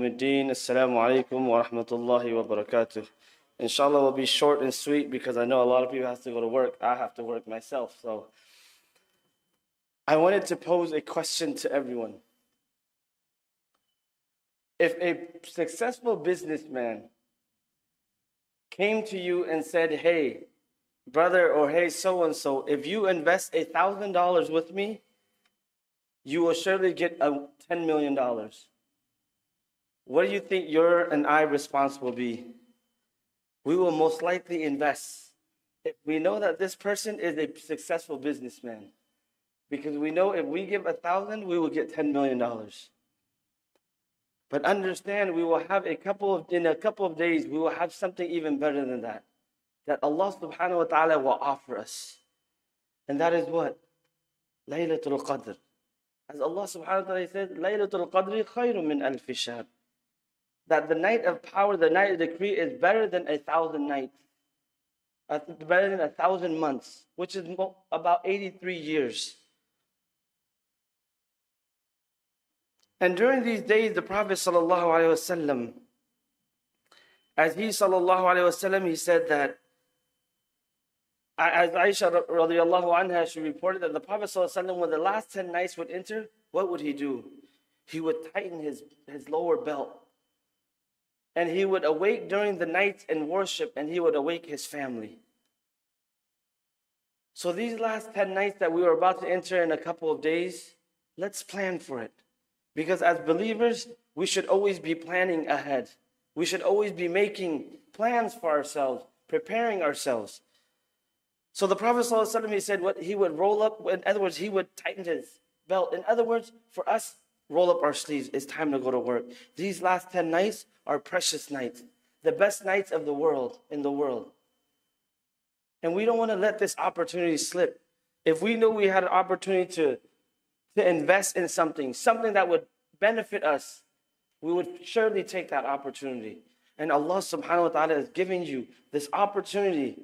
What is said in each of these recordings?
يوم الدين. Assalamu alaikum wa rahmatullahi wa barakatuh. Inshallah will be short and sweet because I know a lot of people have to go to work. I have to work myself. So I wanted to pose a question to everyone. If a successful businessman came to you and said, hey, brother, or hey, so-and-so, if you invest $1,000 with me, you will surely get $10 million. What do you think your and I response will be? We will most likely invest if we know that this person is a successful businessman. Because we know if we give 1,000, we will get $10 million. But understand, we will have in a couple of days, we will have something even better than that. That Allah subhanahu wa ta'ala will offer us. And that is what? Laylatul Qadr. As Allah subhanahu wa ta'ala says, Laylatul Qadri khayrun min alfi shahr. That the night of power, the night of decree is better than 1,000 nights. Better than 1,000 months, which is about 83 years. And during these days, the Prophet sallallahu alaihi wasallam, as he sallallahu alaihi wasallam, he said that, as Aisha radiallahu anha, she reported that the Prophet sallallahu alaihi wasallam, when the last 10 nights would enter, what would he do? He would tighten his lower belt. And he would awake during the night and worship, and he would awake his family. So these last 10 nights that we are about to enter in a couple of days, let's plan for it. Because as believers, we should always be planning ahead. We should always be making plans for ourselves, preparing ourselves. So the Prophet ﷺ, he said what he would roll up, in other words, he would tighten his belt. In other words, for us, roll up our sleeves. It's time to go to work. These last 10 nights are precious nights, the best nights of the world, in the world. And we don't want to let this opportunity slip. If we knew we had an opportunity to invest in something that would benefit us, we would surely take that opportunity. And Allah subhanahu wa ta'ala is giving you this opportunity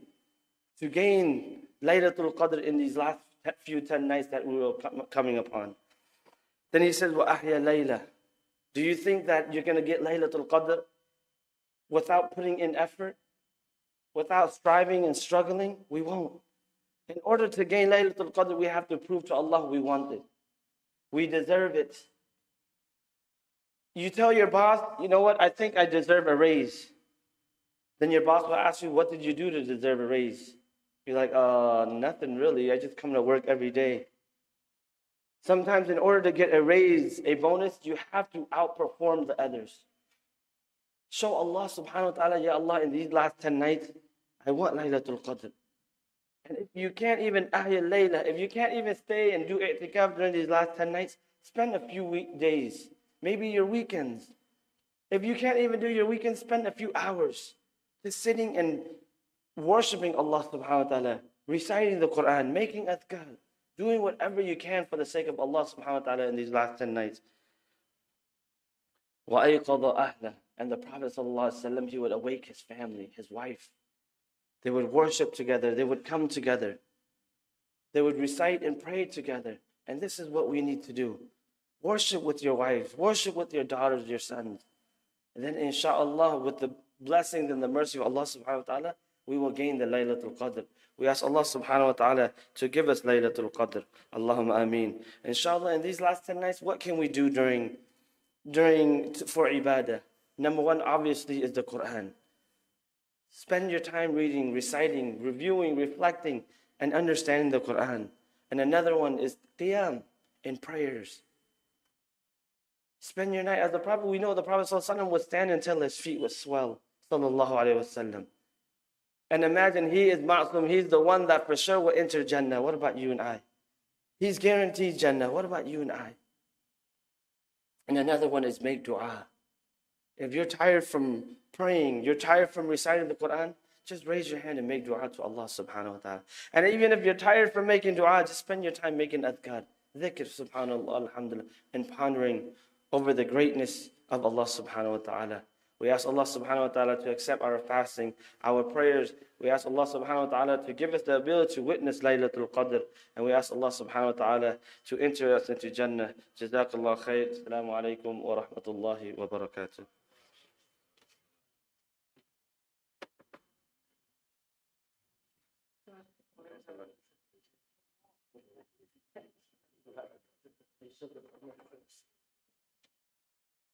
to gain Laylatul Qadr in these last few 10 nights that we were coming upon. Then he says, وَأَحْيَا لَيْلَةً. Do you think that you're going to get Laylatul Qadr without putting in effort, without striving and struggling? We won't. In order to gain Laylatul Qadr, we have to prove to Allah we want it. We deserve it. You tell your boss, you know what, I think I deserve a raise. Then your boss will ask you, what did you do to deserve a raise? You're like, nothing really. I just come to work every day. Sometimes in order to get a raise, a bonus, you have to outperform the others. Show Allah subhanahu wa ta'ala, Ya Allah, in these last 10 nights, I want Laylatul Qadr. And if you can't even ahya layla, if you can't even stay and do i'tikaf during these last 10 nights, spend a few weekdays, maybe your weekends. If you can't even do your weekends, spend a few hours just sitting and worshiping Allah subhanahu wa ta'ala, reciting the Quran, making adhkar, doing whatever you can for the sake of Allah subhanahu wa ta'ala in these last 10 nights. وَأَيْقَظَ أَهْلَهُ. And the Prophet sallallahu alaihi wasallam, he would awake his family, his wife. They would worship together. They would come together. They would recite and pray together. And this is what we need to do. Worship with your wives. Worship with your daughters, your sons. And then inshallah, with the blessings and the mercy of Allah subhanahu wa ta'ala, we will gain the Laylatul Qadr. We ask Allah subhanahu wa ta'ala to give us Laylatul Qadr. Allahumma ameen. Inshallah, in these last 10 nights, what can we do for ibadah? Number one, obviously, is the Quran. Spend your time reading, reciting, reviewing, reflecting, and understanding the Quran. And another one is qiyam, in prayers. Spend your night, as the Prophet, we know the Prophet ﷺ would stand until his feet would swell, sallallahu alaihi wasallam. And imagine he is ma'asum, he's the one that for sure will enter Jannah. What about you and I? He's guaranteed Jannah. What about you and I? And another one is make dua. If you're tired from praying, you're tired from reciting the Quran, just raise your hand and make dua to Allah subhanahu wa ta'ala. And even if you're tired from making dua, just spend your time making adhkar, dhikr, subhanallah, alhamdulillah, and pondering over the greatness of Allah subhanahu wa ta'ala. We ask Allah subhanahu wa ta'ala to accept our fasting, our prayers. We ask Allah subhanahu wa ta'ala to give us the ability to witness Laylatul Qadr. And we ask Allah subhanahu wa ta'ala to enter us into Jannah. Jazakallah khair. Assalamu alaikum wa rahmatullahi wa barakatuh.